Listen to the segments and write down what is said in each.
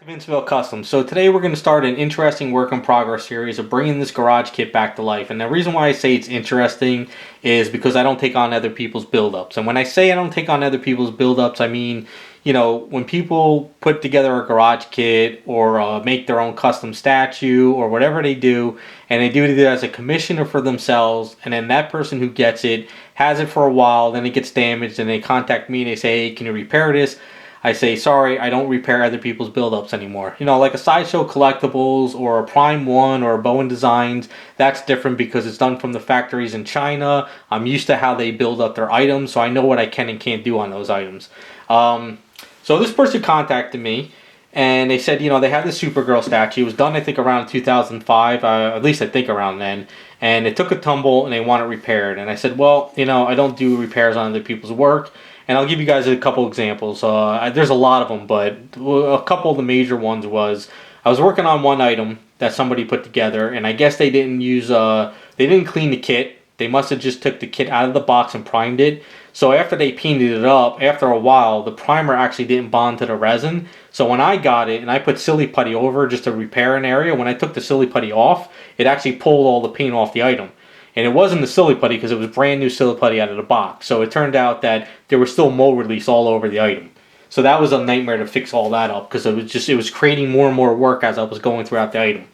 Vinceville Custom. So today we're going to start an interesting work in progress series of bringing this garage kit back to life. And the reason why I say it's interesting is because I don't take on other people's build-ups. And when I say I don't take on other people's build-ups, I mean, you know, when people put together a garage kit or make their own custom statue or whatever they do, and they do it either as a commission or for themselves, and then that person who gets it has it for a while, then it gets damaged, and they contact me and they say, hey, can you repair this? I say, sorry, I don't repair other people's build-ups anymore. You know, like a Sideshow Collectibles or a Prime One or a Bowen Designs, that's different because it's done from the factories in China. I'm used to how they build up their items, so I know what I can and can't do on those items. So this person contacted me, and they said, you know, they had this Super Girl statue. It was done, I think, around 2005, at least I think around then. And it took a tumble, and they want it repaired. And I said, well, you know, I don't do repairs on other people's work. And I'll give you guys a couple examples. There's a lot of them, but a couple of the major ones was I was working on one item that somebody put together, and I guess they didn't use they didn't clean the kit. They must have just took the kit out of the box and primed it. So after they painted it up, after a while, the primer actually didn't bond to the resin. So when I got it and I put silly putty over just to repair an area, when I took the silly putty off, it actually pulled all the paint off the item. And it wasn't the silly putty because it was brand new silly putty out of the box. So it turned out that there was still mold release all over the item. So that was a nightmare to fix all that up because it was creating more and more work as I was going throughout the item.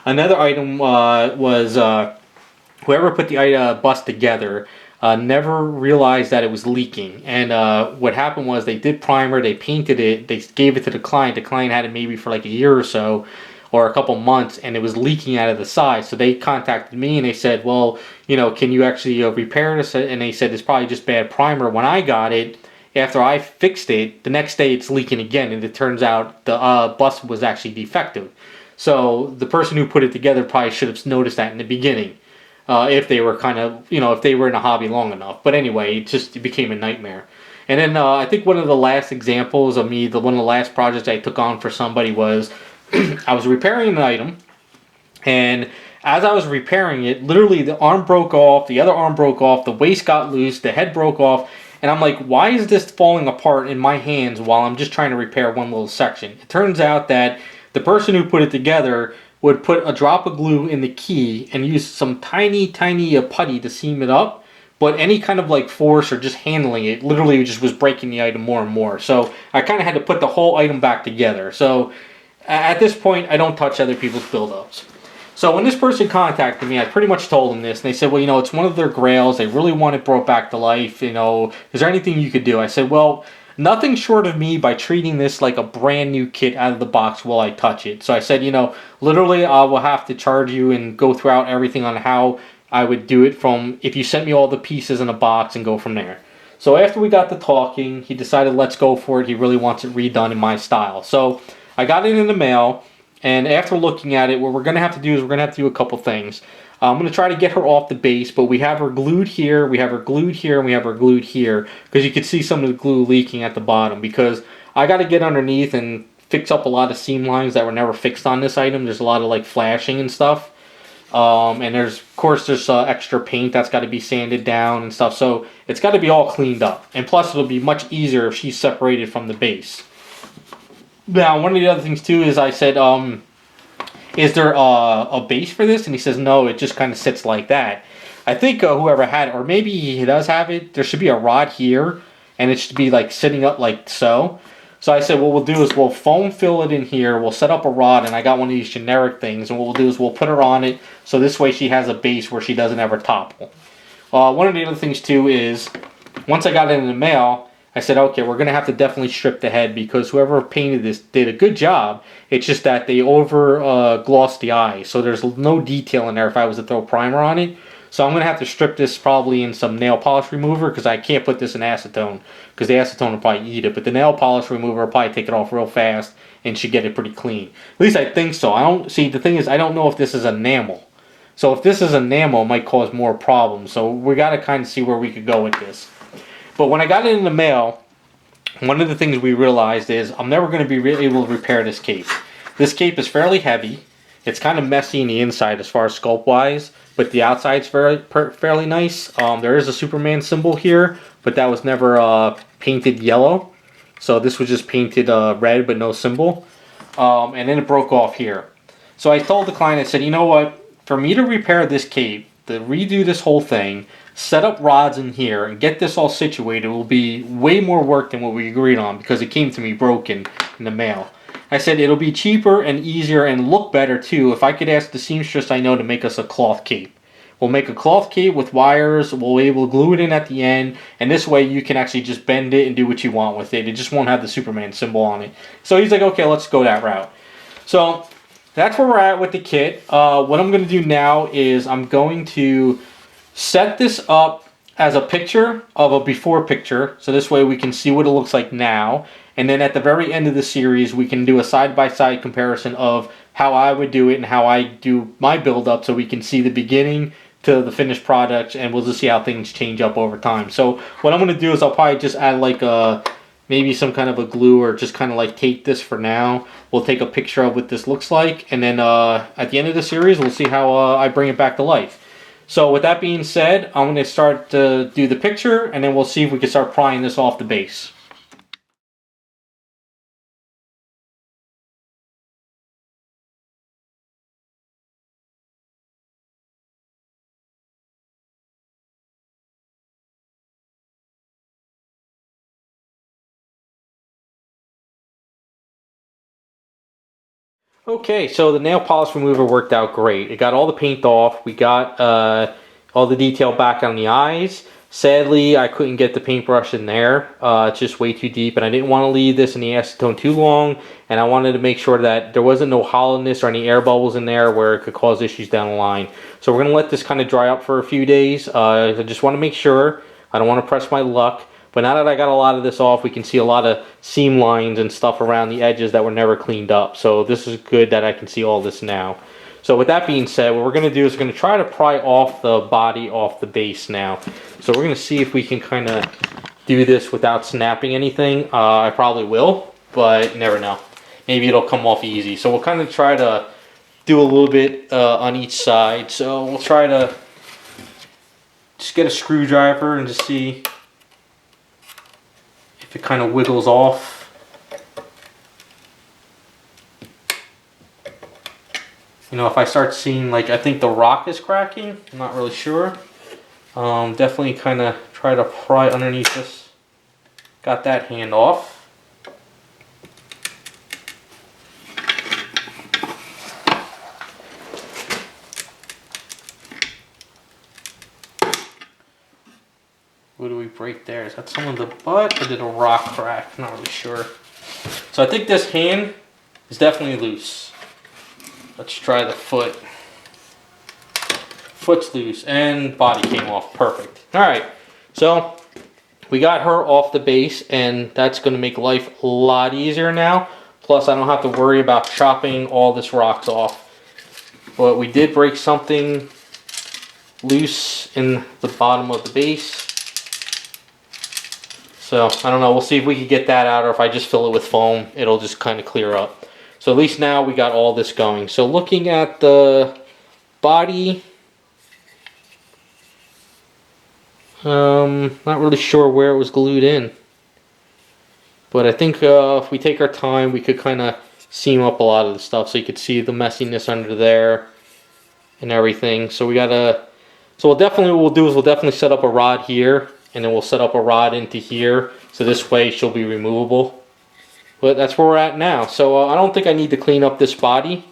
Another item was whoever put the bus together never realized that it was leaking. And what happened was they did primer, they painted it, they gave it to the client. The client had it maybe for like a year or so, or a couple months, and it was leaking out of the side. So they contacted me and they said, well, you know, can you actually repair this? And they said it's probably just bad primer. When I got it, after I fixed it, the next day it's leaking again, and it turns out the bus was actually defective. So the person who put it together probably should have noticed that in the beginning, if they were kind of, you know, if they were in a hobby long enough. But anyway, it became a nightmare. And then I think one of the last examples of me, one of the last projects I took on for somebody was I was repairing an item, and as I was repairing it, literally the arm broke off, the other arm broke off, the waist got loose, the head broke off, and I'm like, why is this falling apart in my hands while I'm just trying to repair one little section? It turns out that the person who put it together would put a drop of glue in the key and use some tiny putty to seam it up, but any kind of like force or just handling it literally just was breaking the item more and more. So I kind of had to put the whole item back together. So at this point, I don't touch other people's build-ups. So when this person contacted me, I pretty much told them this. And they said, well, you know, it's one of their grails. They really want it brought back to life. You know, is there anything you could do? I said, well, nothing short of me by treating this like a brand new kit out of the box while I touch it. So I said, you know, literally I will have to charge you and go throughout everything on how I would do it from if you sent me all the pieces in a box and go from there. So after we got to talking, he decided let's go for it. He really wants it redone in my style. So I got it in the mail, and after looking at it, what we're going to have to do is we're going to have to do a couple things. I'm going to try to get her off the base, but we have her glued here, we have her glued here, and we have her glued here, because you can see some of the glue leaking at the bottom, because I got to get underneath and fix up a lot of seam lines that were never fixed on this item. There's a lot of like flashing and stuff. And of course there's extra paint that's got to be sanded down and stuff, so it's got to be all cleaned up. And plus it'll be much easier if she's separated from the base. Now, one of the other things too is I said, is there a base for this? And he says, no, it just kind of sits like that. I think whoever had it, or maybe he does have it, there should be a rod here, and it should be like sitting up like so. So I said, what we'll do is we'll foam fill it in here, we'll set up a rod, and I got one of these generic things, and what we'll do is we'll put her on it, so this way she has a base where she doesn't ever topple. One of the other things too is, once I got it in the mail, I said, okay, we're going to have to definitely strip the head because whoever painted this did a good job. It's just that they over glossed the eye. So there's no detail in there if I was to throw primer on it. So I'm going to have to strip this probably in some nail polish remover because I can't put this in acetone because the acetone will probably eat it. But the nail polish remover will probably take it off real fast and should get it pretty clean. At least I think so. The thing is, I don't know if this is enamel. So if this is enamel, it might cause more problems. So we got to kind of see where we could go with this. But when I got it in the mail, one of the things we realized is I'm never going to be able to repair this cape. This cape is fairly heavy. It's kind of messy in the inside as far as sculpt-wise, but the outside's fairly nice. There is a Superman symbol here, but that was never painted yellow. So this was just painted red, but no symbol. and then it broke off here. So I told the client, I said, you know what, for me to repair this cape, to redo this whole thing, set up rods in here and get this all situated will be way more work than what we agreed on, because it came to me broken in the mail. I said it'll be cheaper and easier and look better too if I could ask the seamstress I know to make us a cloth cape. We'll make a cloth cape with wires, we'll be able to glue it in at the end, and this way you can actually just bend it and do what you want with it. It just won't have the Superman symbol on it. So he's like, okay, let's go that route. So that's where we're at with the kit. What I'm going to do now is I'm going to set this up as a picture of a before picture, so this way we can see what it looks like now, and then at the very end of the series we can do a side-by-side comparison of how I would do it and how I do my build-up, so we can see the beginning to the finished product, and we'll just see how things change up over time. So what I'm going to do is I'll probably just add like maybe some kind of a glue, or just kind of like tape this for now. We'll take a picture of what this looks like, and then at the end of the series we'll see how I bring it back to life. So with that being said, I'm going to start to do the picture, and then we'll see if we can start prying this off the base. Okay, so the nail polish remover worked out great. It got all the paint off. We got all the detail back on the eyes. Sadly, I couldn't get the paintbrush in there. It's just way too deep, and I didn't want to leave this in the acetone too long, and I wanted to make sure that there wasn't no hollowness or any air bubbles in there where it could cause issues down the line. So we're going to let this kind of dry up for a few days. I just want to make sure. I don't want to press my luck. But now that I got a lot of this off, we can see a lot of seam lines and stuff around the edges that were never cleaned up. So this is good that I can see all this now. So with that being said, what we're going to do is we're going to try to pry off the body off the base now. So we're going to see if we can kind of do this without snapping anything. I probably will, but you never know. Maybe it'll come off easy. So we'll kind of try to do a little bit on each side. So we'll try to just get a screwdriver and just see if it kind of wiggles off. You know, if I start seeing, like, I think the rock is cracking. I'm not really sure. Definitely kind of try to pry underneath this. Got that hand off. What do we break there? Is that some of the butt, or did a rock crack? I'm not really sure. So I think this hand is definitely loose. Let's try the foot. Foot's loose and body came off. Perfect. Alright, so we got her off the base, and that's going to make life a lot easier now. Plus I don't have to worry about chopping all this rocks off. But we did break something loose in the bottom of the base. So, I don't know, we'll see if we can get that out, or if I just fill it with foam, it'll just kind of clear up. So at least now we got all this going. So looking at the body, not really sure where it was glued in. But I think if we take our time, we could kind of seam up a lot of the stuff, so you could see the messiness under there and everything. So we gotta, so what we'll do is we'll definitely set up a rod here, and then we'll set up a rod into here, so this way she'll be removable. But that's where we're at now. So I don't think I need to clean up this body,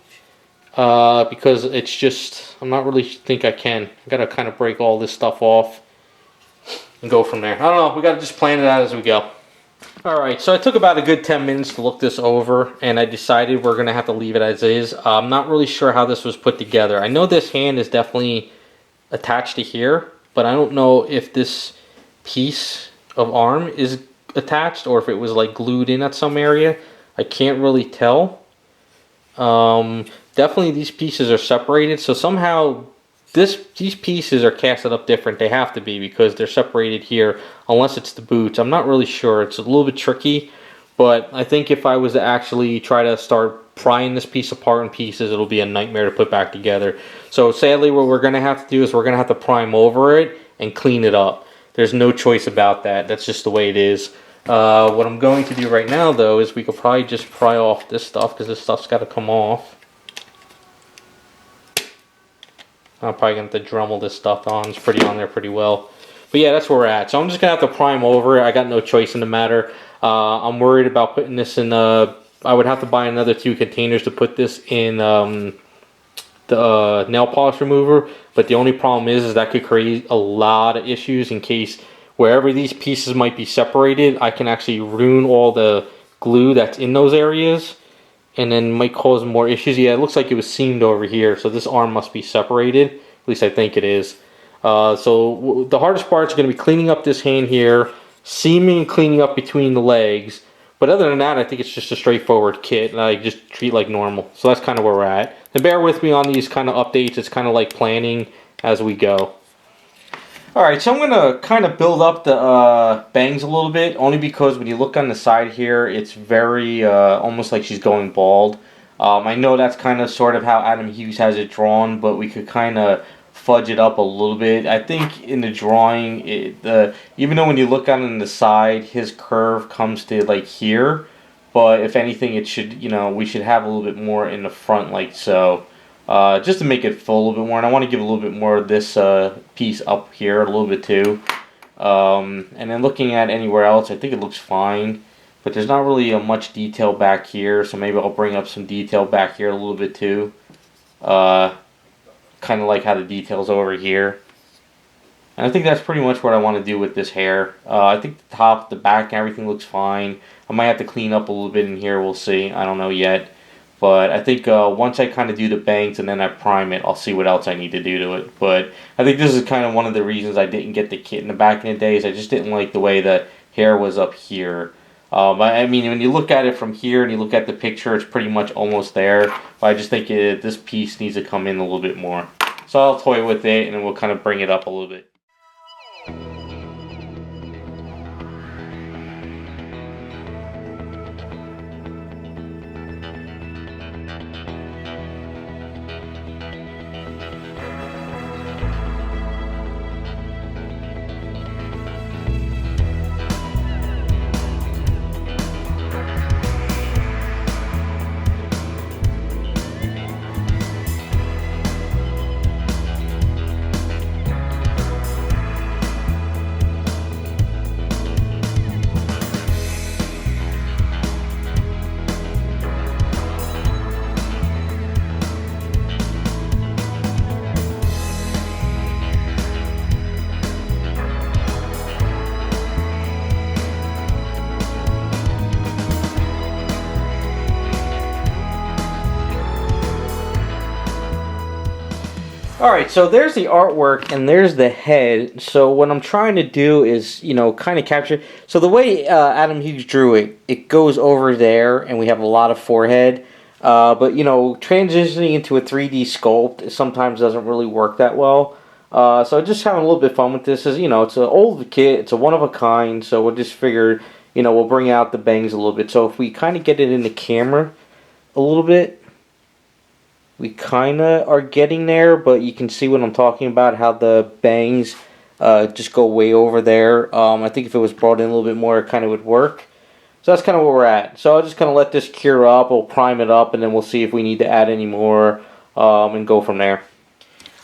because it's just, I'm not really think I can. I gotta kind of break all this stuff off and go from there. I don't know, we gotta just plan it out as we go. Alright, so I took about a good 10 minutes to look this over, and I decided we're gonna have to leave it as is. I'm not really sure how this was put together. I know this hand is definitely attached to here, but I don't know if this piece of arm is attached or if it was like glued in at some area. I can't really tell. Definitely these pieces are separated, so somehow these pieces are casted up different. They have to be, because they're separated here, unless it's the boots. I'm not really sure. It's a little bit tricky, but I think if I was to actually try to start prying this piece apart in pieces, it'll be a nightmare to put back together. So sadly, what we're gonna have to do is we're gonna have to prime over it and clean it up. There's no choice about that. That's just the way it is. What I'm going to do right now, though, is we could probably just pry off this stuff, because this stuff's got to come off. I'm probably going to have to Dremel this stuff on. It's pretty on there pretty well. But yeah, that's where we're at. So I'm just going to have to prime over. I got no choice in the matter. I'm worried about putting this in... I would have to buy another 2 containers to put this in the nail polish remover. But the only problem is that could create a lot of issues in case wherever these pieces might be separated, I can actually ruin all the glue that's in those areas. And then might cause more issues. Yeah, it looks like it was seamed over here, so this arm must be separated. At least I think it is. So the hardest part is going to be cleaning up this hand here, seaming and cleaning up between the legs. But other than that, I think it's just a straightforward kit, and I just treat like normal. So that's kind of where we're at. And bear with me on these kind of updates. It's kind of like planning as we go. Alright, so I'm going to kind of build up the bangs a little bit, only because when you look on the side here, it's very, almost like she's going bald. I know that's kind of sort of how Adam Hughes has it drawn, but we could kind of fudge it up a little bit. I think in the drawing, even though when you look on the side, his curve comes to like here, but if anything, it should, we should have a little bit more in the front like so. Just to make it full a little bit more, and I want to give a little bit more of this piece up here a little bit too. And then looking at anywhere else, I think it looks fine, but there's not really much detail back here, so maybe I'll bring up some detail back here a little bit too. Kind of like how the detail's over here. And I think that's pretty much what I want to do with this hair. I think the top, the back, and everything looks fine. I might have to clean up a little bit in here, we'll see. I don't know yet. But I think once I kind of do the bangs and then I prime it, I'll see what else I need to do to it. But I think this is kind of one of the reasons I didn't get the kit in the back in the days. I just didn't like the way the hair was up here. I mean, when you look at it from here and you look at the picture, it's pretty much almost there. But I just think this piece needs to come in a little bit more. So I'll toy with it and then we'll kind of bring it up a little bit. Alright, so there's the artwork and there's the head. So what I'm trying to do is, kind of capture... So the way Adam Hughes drew it, it goes over there and we have a lot of forehead. But, transitioning into a 3D sculpt sometimes doesn't really work that well. So just having a little bit of fun with this. It's an old kit, it's a one of a kind, so we'll just figure, we'll bring out the bangs a little bit. So if we kind of get it in the camera a little bit... We kind of are getting there, but you can see what I'm talking about, how the bangs just go way over there. I think if it was brought in a little bit more, it kind of would work. So that's kind of where we're at. So I'll just kind of let this cure up, we'll prime it up, and then we'll see if we need to add any more and go from there.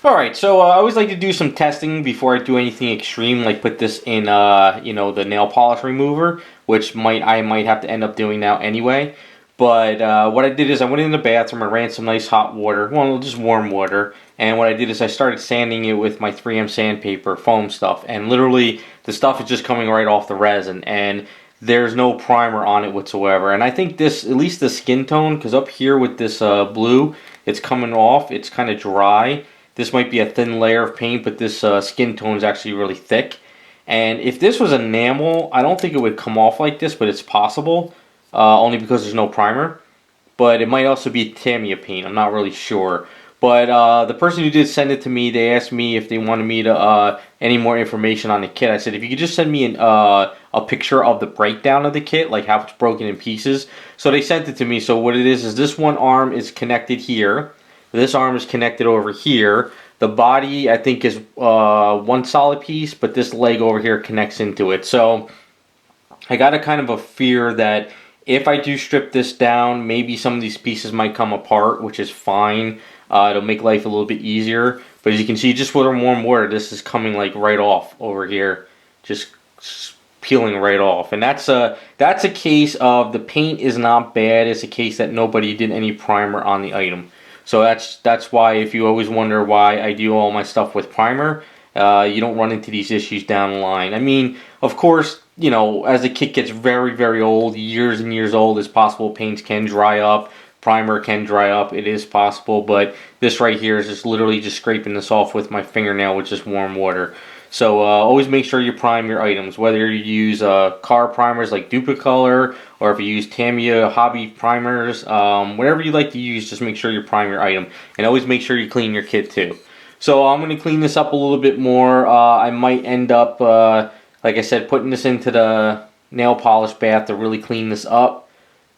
Alright, so I always like to do some testing before I do anything extreme, like put this in, the nail polish remover, which I might have to end up doing now anyway. But what I did is I went in the bathroom, I ran some nice hot water, well, just warm water, and what I did is I started sanding it with my 3M sandpaper, foam stuff, and literally the stuff is just coming right off the resin, and there's no primer on it whatsoever. And I think this, at least the skin tone, because up here with this blue, it's coming off, it's kind of dry. This might be a thin layer of paint, but this skin tone is actually really thick. And if this was enamel, I don't think it would come off like this, but it's possible. Only because there's no primer, but it might also be Tamiya paint, I'm not really sure. But the person who did send it to me, they asked me if they wanted me to any more information on the kit. I said if you could just send me a picture of the breakdown of the kit, like how it's broken in pieces. So they sent it to me. So what it is this one arm is connected here, this arm is connected over here. The body I think is one solid piece, but this leg over here connects into it. So I got a kind of a fear that if I do strip this down, maybe some of these pieces might come apart, which is fine. It'll make life a little bit easier. But as you can see, just with warm water, this is coming like right off over here. Just peeling right off. And that's a case of the paint is not bad. It's a case that nobody did any primer on the item. So that's why, if you always wonder why I do all my stuff with primer, you don't run into these issues down the line. I mean, of course, you know, as the kit gets very, very old, years and years old, it's possible paints can dry up, primer can dry up, it is possible, but this right here is just literally just scraping this off with my fingernail with just warm water. So always make sure you prime your items, whether you use car primers like Duplicolor, or if you use Tamiya hobby primers, whatever you like to use, just make sure you prime your item. And always make sure you clean your kit too. So I'm going to clean this up a little bit more. I might end up, like I said, putting this into the nail polish bath to really clean this up.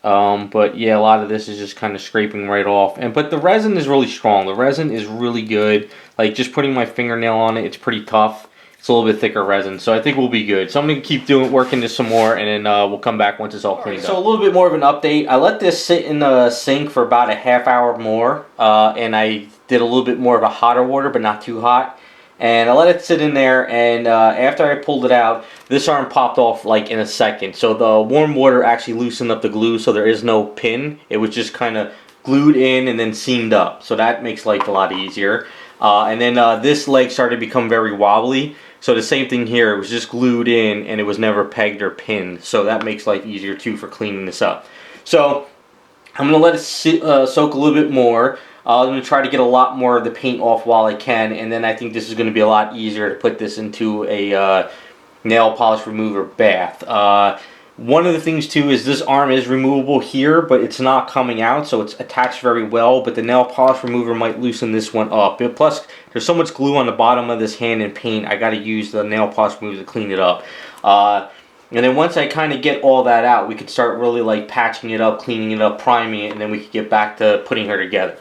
But yeah, a lot of this is just kind of scraping right off. But the resin is really strong. The resin is really good. Like, just putting my fingernail on it, it's pretty tough. It's a little bit thicker resin, so I think we'll be good. So I'm going to keep working this some more, and then we'll come back once it's all cleaned up. So a little bit more of an update. I let this sit in the sink for about a half hour more, and I did a little bit more of a hotter water, but not too hot. And I let it sit in there, and after I pulled it out, this arm popped off like in a second. So the warm water actually loosened up the glue, so there is no pin. It was just kind of glued in and then seamed up. So that makes life a lot easier. And then this leg started to become very wobbly. So the same thing here, it was just glued in and it was never pegged or pinned. So that makes life easier too for cleaning this up. So I'm going to let it soak a little bit more. I'm going to try to get a lot more of the paint off while I can. And then I think this is going to be a lot easier to put this into a nail polish remover bath. One of the things too is this arm is removable here, but it's not coming out, so it's attached very well, but the nail polish remover might loosen this one up. Plus, there's so much glue on the bottom of this hand and paint, I got to use the nail polish remover to clean it up. And then once I kind of get all that out, we could start really like patching it up, cleaning it up, priming it, and then we could get back to putting her together.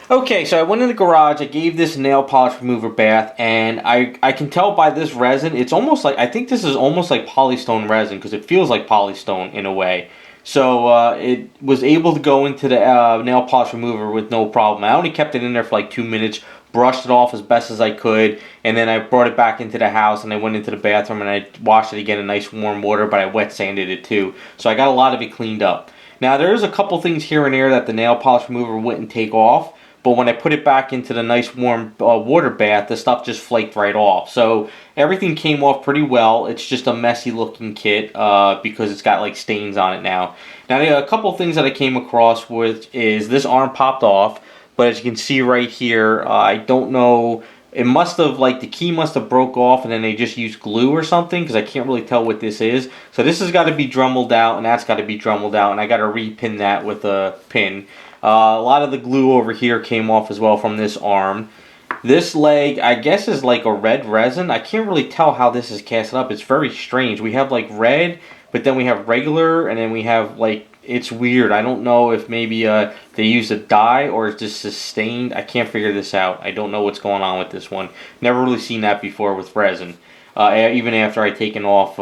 Okay, so I went in the garage, I gave this nail polish remover bath, and I can tell by this resin, it's almost like, I think this is almost like polystone resin, because it feels like polystone in a way. So it was able to go into the nail polish remover with no problem. I only kept it in there for like 2 minutes, brushed it off as best as I could, and then I brought it back into the house, and I went into the bathroom, and I washed it again in nice warm water, but I wet sanded it too. So I got a lot of it cleaned up. Now there's a couple things here and there that the nail polish remover wouldn't take off. But when I put it back into the nice warm water bath, the stuff just flaked right off. So everything came off pretty well. It's just a messy looking kit because it's got like stains on it now. Now a couple things that I came across with is this arm popped off. But as you can see right here, I don't know. It must have, like, the key must have broke off and then they just used glue or something, because I can't really tell what this is. So this has got to be dremelled out, and that's got to be dremelled out, and I got to repin that with a pin. A lot of the glue over here came off as well from this arm. This leg, I guess, is like a red resin. I can't really tell how this is cast up. It's very strange. We have like red, but then we have regular, and then we have like, it's weird. I don't know if maybe they used a dye or it's just sustained. I can't figure this out. I don't know what's going on with this one. Never really seen that before with resin. Even after I taken off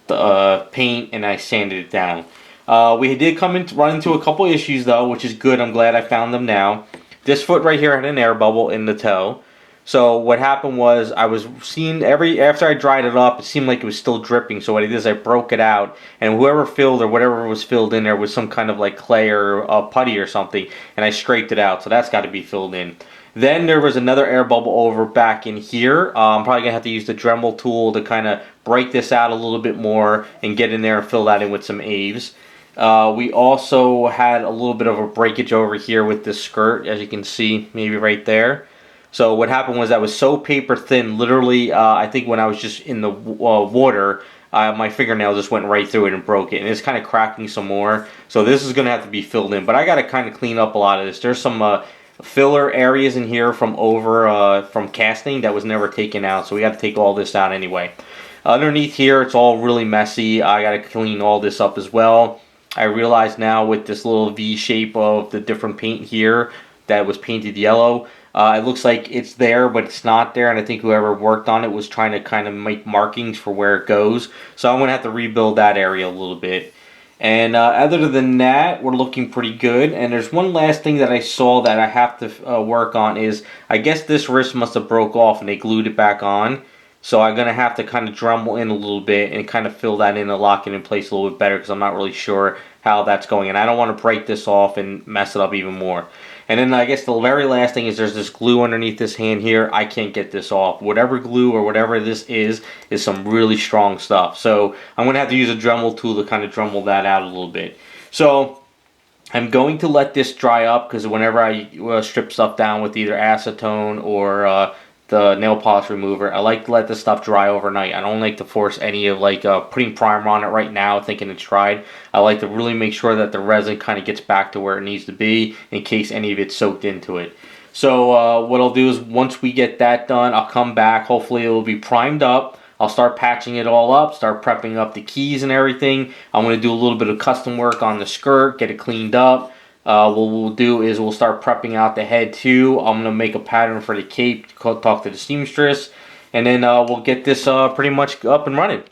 the paint and I sanded it down. We did run into a couple issues though, which is good. I'm glad I found them now. This foot right here had an air bubble in the toe. So what happened was I was seeing after I dried it up, it seemed like it was still dripping. So what I did is I broke it out, and whoever filled or whatever was filled in there was some kind of like clay or putty or something, and I scraped it out. So that's got to be filled in. Then there was another air bubble over back in here. I'm probably gonna have to use the Dremel tool to kind of break this out a little bit more and get in there and fill that in with some Aves. We also had a little bit of a breakage over here with this skirt, as you can see, maybe right there. So what happened was that was so paper thin, literally, I think when I was just in the water, my fingernail just went right through it and broke it. And it's kind of cracking some more. So this is going to have to be filled in. But I got to kind of clean up a lot of this. There's some filler areas in here from casting that was never taken out. So we got to take all this out anyway. Underneath here, it's all really messy. I got to clean all this up as well. I realize now with this little V shape of the different paint here that was painted yellow, It looks like it's there, but it's not there, and I think whoever worked on it was trying to kind of make markings for where it goes. So I'm going to have to rebuild that area a little bit. And other than that, we're looking pretty good. And there's one last thing that I saw that I have to work on is, I guess this wrist must have broke off and they glued it back on. So I'm going to have to kind of Dremel in a little bit and kind of fill that in and lock it in place a little bit better, because I'm not really sure how that's going. And I don't want to break this off and mess it up even more. And then I guess the very last thing is there's this glue underneath this hand here. I can't get this off. Whatever glue or whatever this is some really strong stuff. So I'm going to have to use a Dremel tool to kind of Dremel that out a little bit. So I'm going to let this dry up, because whenever I strip stuff down with either acetone or the nail polish remover, I like to let this stuff dry overnight. I don't like to force any of putting primer on it right now thinking it's dried. I like to really make sure that the resin kind of gets back to where it needs to be in case any of it's soaked into it. So what I'll do is once we get that done, I'll come back. Hopefully it will be primed up. I'll start patching it all up, start prepping up the keys and everything. I'm going to do a little bit of custom work on the skirt, get it cleaned up. What we'll do is we'll start prepping out the head too. I'm going to make a pattern for the cape, talk to the seamstress, and then we'll get this pretty much up and running.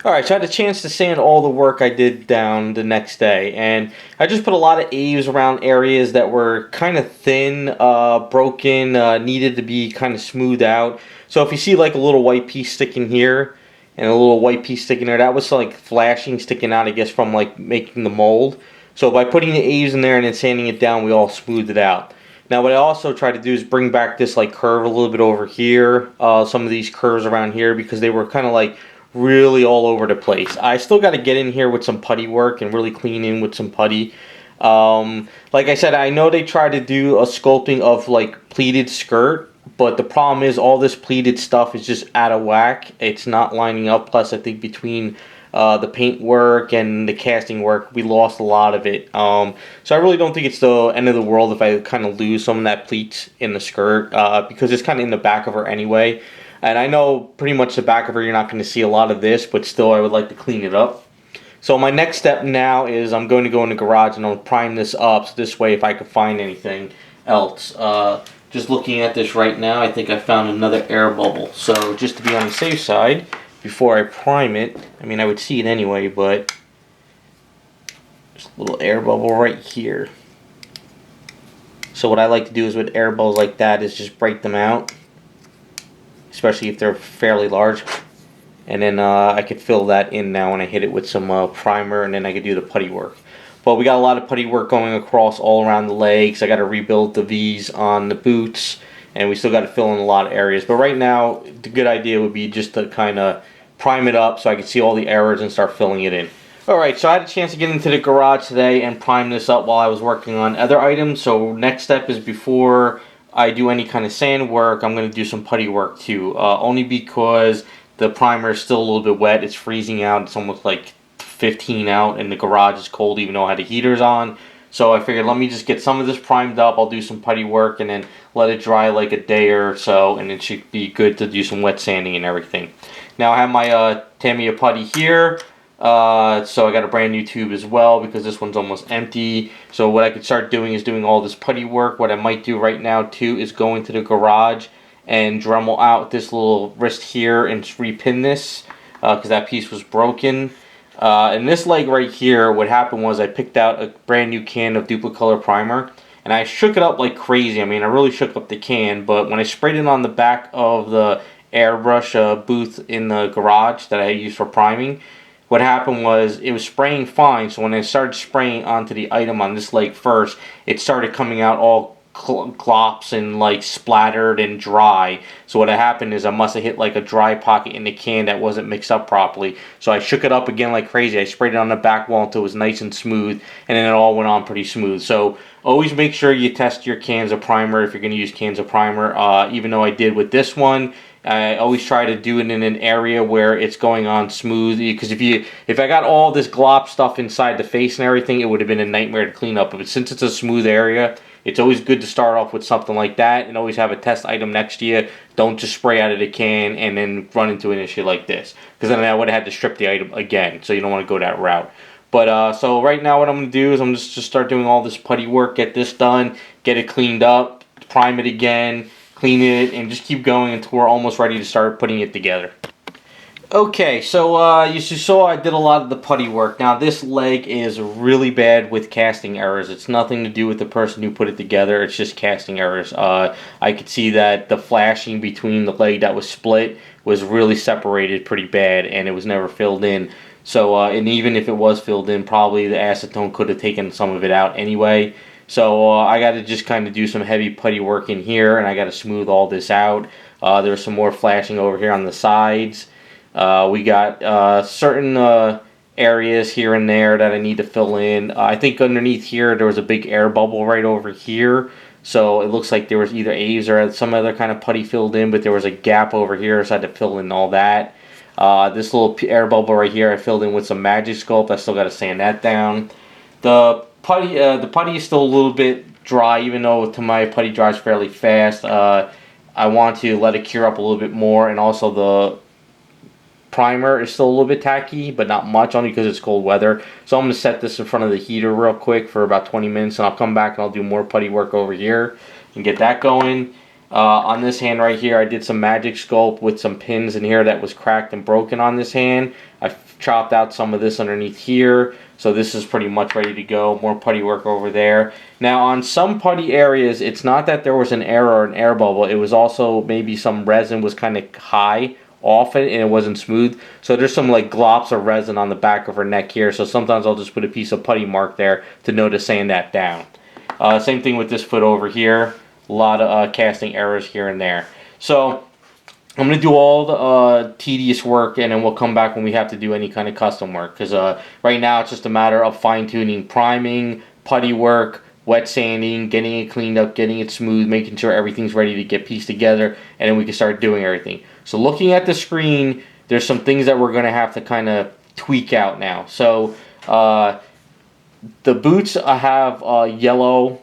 Alright, so I had a chance to sand all the work I did down the next day, and I just put a lot of eaves around areas that were kind of thin, broken, needed to be kind of smoothed out. So if you see like a little white piece sticking here, and a little white piece sticking there, that was like flashing, sticking out, I guess, from like making the mold. So by putting the eaves in there and then sanding it down, we all smoothed it out. Now what I also try to do is bring back this like curve a little bit over here, some of these curves around here, because they were kind of like really all over the place. I still got to get in here with some putty work and really clean in with some putty. Like I said, I know they tried to do a sculpting of like pleated skirt, but the problem is all this pleated stuff is just out of whack. It's not lining up. Plus I think between the paint work and the casting work, we lost a lot of it. So I really don't think it's the end of the world if I kind of lose some of that pleats in the skirt, because it's kind of in the back of her anyway. And I know pretty much the back of her, you're not going to see a lot of this, but still I would like to clean it up. So my next step now is I'm going to go in the garage and I'll prime this up, so this way if I could find anything else. Just looking at this right now, I think I found another air bubble. So just to be on the safe side, before I prime it, I mean I would see it anyway, but just a little air bubble right here. So what I like to do is with air bubbles like that is just break them out, especially if they're fairly large, and then I could fill that in now when I hit it with some primer, and then I could do the putty work. But we got a lot of putty work going across all around the legs. I got to rebuild the V's on the boots, and we still got to fill in a lot of areas. But right now the good idea would be just to kind of prime it up so I can see all the errors and start filling it in. Alright, so I had a chance to get into the garage today and prime this up while I was working on other items. So next step is, before I do any kind of sand work, I'm going to do some putty work too. Only because the primer is still a little bit wet. It's freezing out. It's almost like 15 out, and the garage is cold even though I had the heaters on. So I figured let me just get some of this primed up. I'll do some putty work and then let it dry like a day or so, and it should be good to do some wet sanding and everything. Now I have my Tamiya putty here. So I got a brand new tube as well because this one's almost empty. So what I could start doing is doing all this putty work. What I might do right now too is go into the garage and Dremel out this little wrist here and just repin this, because that piece was broken. And this leg right here, what happened was I picked out a brand new can of Duplicolor primer and I shook it up like crazy. I mean, I really shook up the can, but when I sprayed it on the back of the airbrush booth in the garage that I used for priming, what happened was it was spraying fine. So when I started spraying onto the item on this leg first, it started coming out all glops and like splattered and dry. So what had happened is I must have hit like a dry pocket in the can that wasn't mixed up properly. So I shook it up again like crazy. I sprayed it on the back wall until it was nice and smooth, and then it all went on pretty smooth. So always make sure you test your cans of primer if you're going to use cans of primer. Even though I did with this one, I always try to do it in an area where it's going on smooth, because if I got all this glop stuff inside the face and everything, it would have been a nightmare to clean up. But since it's a smooth area, it's always good to start off with something like that and always have a test item next to you. Don't just spray out of the can and then run into an issue like this, because then I would have had to strip the item again. So you don't want to go that route. But so right now what I'm going to do is I'm just start doing all this putty work, get this done, get it cleaned up, prime it again, clean it, and just keep going until we're almost ready to start putting it together. Okay, so you saw I did a lot of the putty work. Now this leg is really bad with casting errors. It's nothing to do with the person who put it together, it's just casting errors. I could see that the flashing between the leg that was split was really separated pretty bad, and it was never filled in. So, and even if it was filled in, probably the acetone could have taken some of it out anyway. So I got to just kind of do some heavy putty work in here, and I got to smooth all this out. There's some more flashing over here on the sides. We got certain areas here and there that I need to fill in. I think underneath here there was a big air bubble right over here. So it looks like there was either A's or some other kind of putty filled in, but there was a gap over here, so I had to fill in all that. This little air bubble right here I filled in with some Magic Sculpt. I still got to sand that down. The putty is still a little bit dry, even though to my putty dries fairly fast. I want to let it cure up a little bit more, and also the primer is still a little bit tacky, but not much, only because it's cold weather. So I'm going to set this in front of the heater real quick for about 20 minutes, and I'll come back and I'll do more putty work over here and get that going. On this hand right here, I did some Magic Sculpt with some pins in here that was cracked and broken on this hand. I chopped out some of this underneath here, so this is pretty much ready to go. More putty work over there. Now on some putty areas, it's not that there was an error or an air bubble, it was also maybe some resin was kind of high off it and it wasn't smooth. So there's some like glops of resin on the back of her neck here, so sometimes I'll just put a piece of putty mark there to know to sand that down. Same thing with this foot over here. A lot of casting errors here and there. So I'm going to do all the tedious work, and then we'll come back when we have to do any kind of custom work. Because right now it's just a matter of fine-tuning, priming, putty work, wet sanding, getting it cleaned up, getting it smooth, making sure everything's ready to get pieced together, and then we can start doing everything. So looking at the screen, there's some things that we're going to have to kind of tweak out now. So the boots have yellow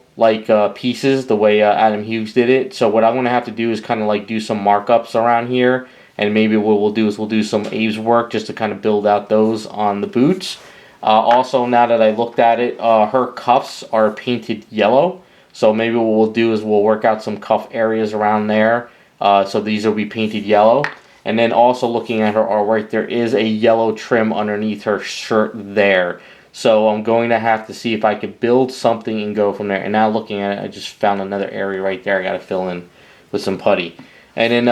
pieces the way Adam Hughes did it. So what I'm going to have to do is kind of like do some markups around here, and maybe what we'll do is we'll do some Abe's work just to kind of build out those on the boots. Also, now that I looked at it, her cuffs are painted yellow, so maybe what we'll do is we'll work out some cuff areas around there, so these will be painted yellow. And then also looking at her artwork, there is a yellow trim underneath her shirt there. So I'm going to have to see if I could build something and go from there. And now looking at it, I just found another area right there I got to fill in with some putty. And then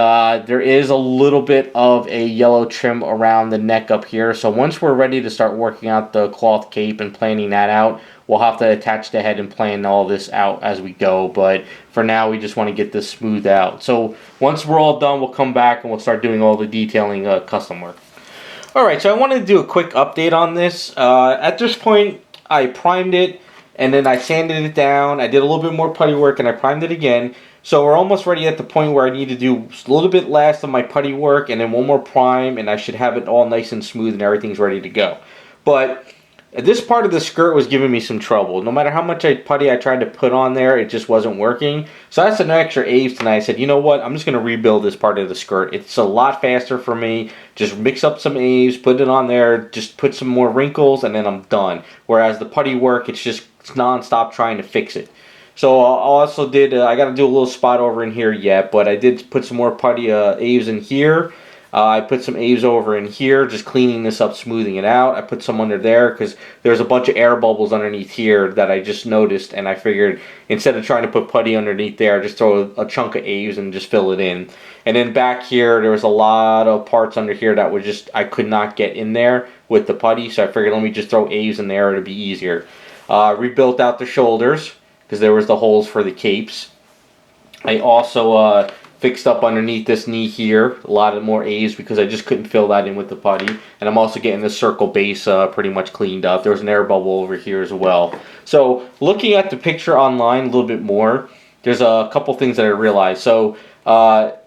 there is a little bit of a yellow trim around the neck up here. So once we're ready to start working out the cloth cape and planning that out, we'll have to attach the head and plan all this out as we go. But for now, we just want to get this smoothed out. So once we're all done, we'll come back and we'll start doing all the detailing custom work. Alright, so I wanted to do a quick update on this. At this point, I primed it, and then I sanded it down. I did a little bit more putty work, and I primed it again. So we're almost ready at the point where I need to do a little bit less of my putty work, and then one more prime, and I should have it all nice and smooth, and everything's ready to go. But this part of the skirt was giving me some trouble. No matter how much putty I tried to put on there, it just wasn't working. So that's an extra Aves tonight. I said, you know what? I'm just going to rebuild this part of the skirt. It's a lot faster for me. Just mix up some Aves, put it on there, just put some more wrinkles, and then I'm done. Whereas the putty work, it's non-stop trying to fix it. So I also did, I got to do a little spot over in here yet, but I did put some more putty Aves in here. I put some Aves over in here, just cleaning this up, smoothing it out. I put some under there because there's a bunch of air bubbles underneath here that I just noticed, and I figured instead of trying to put putty underneath there, just throw a chunk of Aves and just fill it in. And then back here, there was a lot of parts under here that were just, I could not get in there with the putty, so I figured let me just throw Aves in there, it'll be easier. Rebuilt out the shoulders because there was the holes for the capes. I also fixed up underneath this knee here a lot of more A's because I just couldn't fill that in with the putty. And I'm also getting the circle base pretty much cleaned up. There was an air bubble over here as well. So looking at the picture online a little bit more, there's a couple things that I realized. So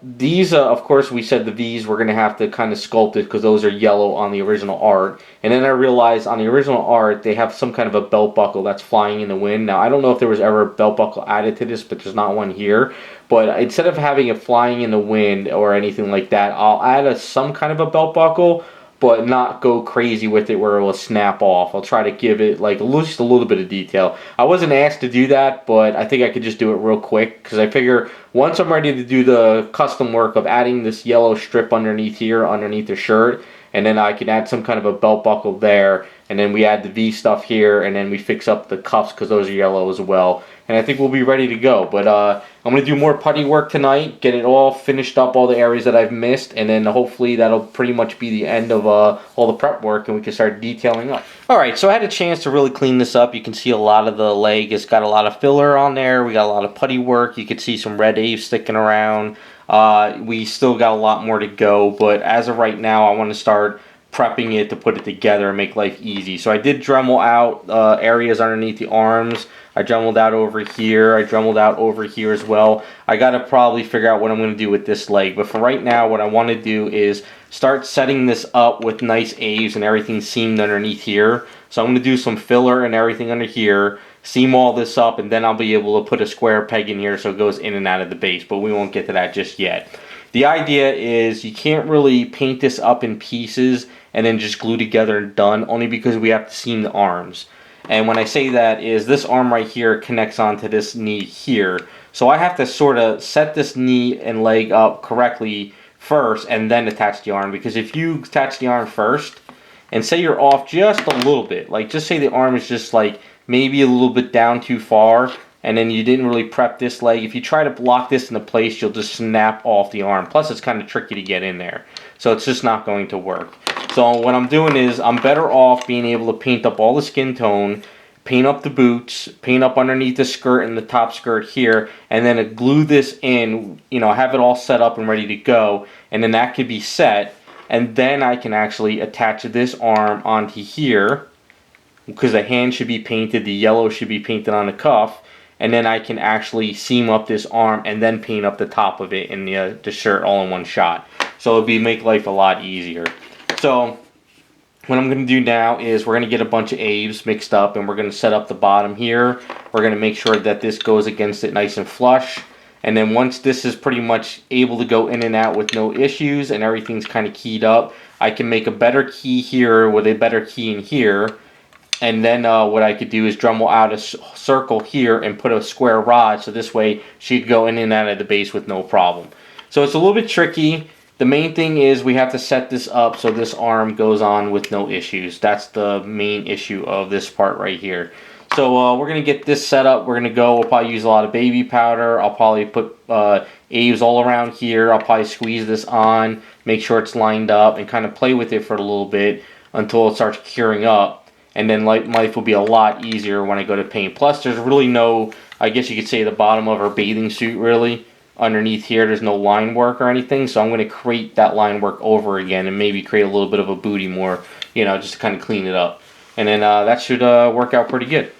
these, of course, we said the V's we're going to have to kind of sculpt it because those are yellow on the original art. And then I realized on the original art, they have some kind of a belt buckle that's flying in the wind. Now, I don't know if there was ever a belt buckle added to this, but there's not one here. But instead of having it flying in the wind or anything like that, I'll add some kind of a belt buckle, but not go crazy with it where it will snap off. I'll try to give it like just a little bit of detail. I wasn't asked to do that, but I think I could just do it real quick because I figure once I'm ready to do the custom work of adding this yellow strip underneath here, underneath the shirt, and then I can add some kind of a belt buckle there, and then we add the V stuff here, and then we fix up the cuffs because those are yellow as well. And I think we'll be ready to go. But I'm going to do more putty work tonight, get it all finished up, all the areas that I've missed, and then hopefully that'll pretty much be the end of all the prep work, and we can start detailing up. Alright, so I had a chance to really clean this up. You can see a lot of the leg. It's got a lot of filler on there. We got a lot of putty work. You can see some red A's sticking around. We still got a lot more to go, but as of right now, I want to start prepping it to put it together and make life easy. So I did Dremel out areas underneath the arms. I dremeled out over here. I dremeled out over here as well. I got to probably figure out what I'm going to do with this leg. But for right now, what I want to do is start setting this up with nice A's and everything seamed underneath here. So I'm going to do some filler and everything under here, seam all this up, and then I'll be able to put a square peg in here so it goes in and out of the base. But we won't get to that just yet. The idea is you can't really paint this up in pieces and then just glue together and done, only because we have to seam the arms. And when I say that is this arm right here connects onto this knee here. So I have to sort of set this knee and leg up correctly first and then attach the arm. Because if you attach the arm first and say you're off just a little bit, like just say the arm is just like maybe a little bit down too far, and then you didn't really prep this leg, if you try to block this into place, you'll just snap off the arm. Plus it's kind of tricky to get in there. So it's just not going to work. So what I'm doing is I'm better off being able to paint up all the skin tone, paint up the boots, paint up underneath the skirt and the top skirt here, and then glue this in, you know, have it all set up and ready to go, and then that could be set, and then I can actually attach this arm onto here, because the hand should be painted, the yellow should be painted on the cuff, and then I can actually seam up this arm and then paint up the top of it in the shirt all in one shot. So it'll make life a lot easier. So what I'm going to do now is we're going to get a bunch of A's mixed up, and we're going to set up the bottom here. We're going to make sure that this goes against it nice and flush. And then once this is pretty much able to go in and out with no issues and everything's kind of keyed up, I can make a better key here with a better key in here. And then what I could do is Dremel out a circle here and put a square rod, so this way she could go in and out of the base with no problem. So it's a little bit tricky. The main thing is we have to set this up so this arm goes on with no issues. That's the main issue of this part right here. So we're going to get this set up. We're going to go, we'll probably use a lot of baby powder. I'll probably put A's all around here. I'll probably squeeze this on, make sure it's lined up, and kind of play with it for a little bit until it starts curing up. And then life will be a lot easier when I go to paint. Plus, there's really no, I guess you could say, the bottom of our bathing suit, really. Underneath here, there's no line work or anything. So I'm going to create that line work over again and maybe create a little bit of a booty more, you know, just to kind of clean it up. And then that should work out pretty good.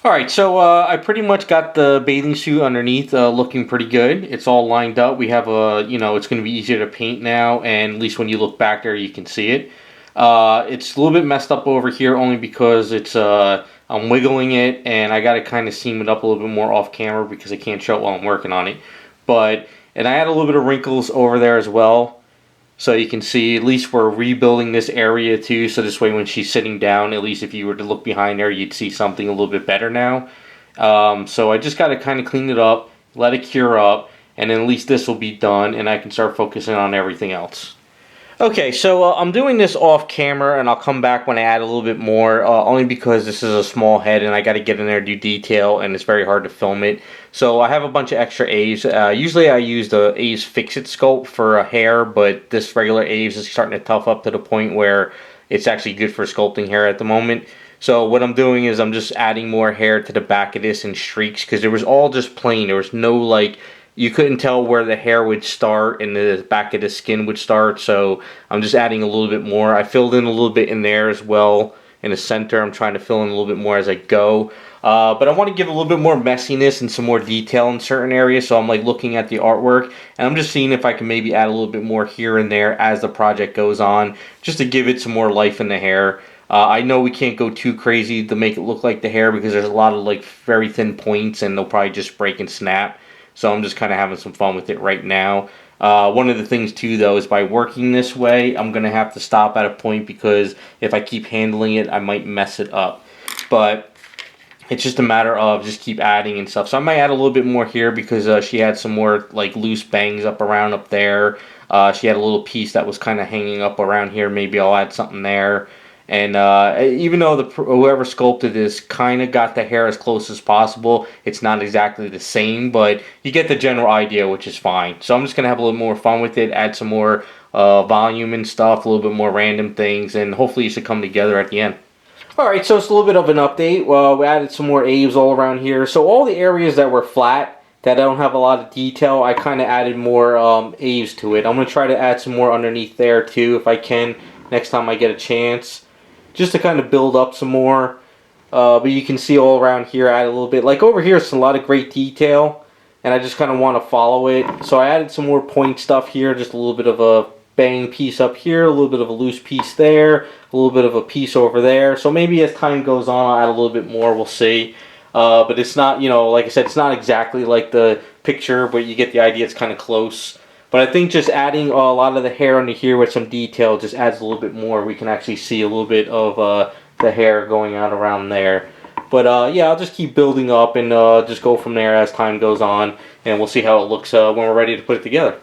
Alright, so I pretty much got the bathing suit underneath looking pretty good. It's all lined up. We have a, you know, it's going to be easier to paint now, and at least when you look back there you can see it. It's a little bit messed up over here only because it's I'm wiggling it, and I got to kind of seam it up a little bit more off camera because I can't show it while I'm working on it. And I had a little bit of wrinkles over there as well. So you can see, at least we're rebuilding this area too. So this way when she's sitting down, at least if you were to look behind her, you'd see something a little bit better now. So I just got to kind of clean it up, let it cure up, and then at least this will be done and I can start focusing on everything else. Okay, so I'm doing this off camera, and I'll come back when I add a little bit more, only because this is a small head, and I got to get in there and do detail, and it's very hard to film it. So I have a bunch of extra Aves. Usually I use the Aves Fix-It sculpt for hair, but this regular Aves is starting to tough up to the point where it's actually good for sculpting hair at the moment. So what I'm doing is I'm just adding more hair to the back of this in streaks, because it was all just plain. There was no, like, you couldn't tell where the hair would start and the back of the skin would start, so I'm just adding a little bit more. I filled in a little bit in there as well in the center. I'm trying to fill in a little bit more as I go. But I want to give a little bit more messiness and some more detail in certain areas, so I'm like looking at the artwork and I'm just seeing if I can maybe add a little bit more here and there as the project goes on, just to give it some more life in the hair. I know we can't go too crazy to make it look like the hair because there's a lot of like very thin points and they'll probably just break and snap. So I'm just kind of having some fun with it right now. One of the things too though is by working this way, I'm going to have to stop at a point because if I keep handling it, I might mess it up. But it's just a matter of just keep adding and stuff. So I might add a little bit more here because she had some more like loose bangs up around up there. She had a little piece that was kind of hanging up around here. Maybe I'll add something there. And even though whoever sculpted this kind of got the hair as close as possible, it's not exactly the same, but you get the general idea, which is fine. So I'm just going to have a little more fun with it, add some more volume and stuff, a little bit more random things, and hopefully it should come together at the end. Alright, so it's a little bit of an update. Well, we added some more Aves all around here. So all the areas that were flat, that don't have a lot of detail, I kind of added more Aves to it. I'm going to try to add some more underneath there too, if I can, next time I get a chance, just to kind of build up some more. But you can see all around here, I add a little bit. Like over here, it's a lot of great detail, and I just kind of want to follow it. So I added some more point stuff here, just a little bit of a bang piece up here, a little bit of a loose piece there, a little bit of a piece over there. So maybe as time goes on, I'll add a little bit more, we'll see. But it's not, you know, like I said, it's not exactly like the picture, but you get the idea, it's kind of close. But I think just adding a lot of the hair under here with some detail just adds a little bit more. We can actually see a little bit of the hair going out around there. But yeah, I'll just keep building up and just go from there as time goes on. And we'll see how it looks when we're ready to put it together.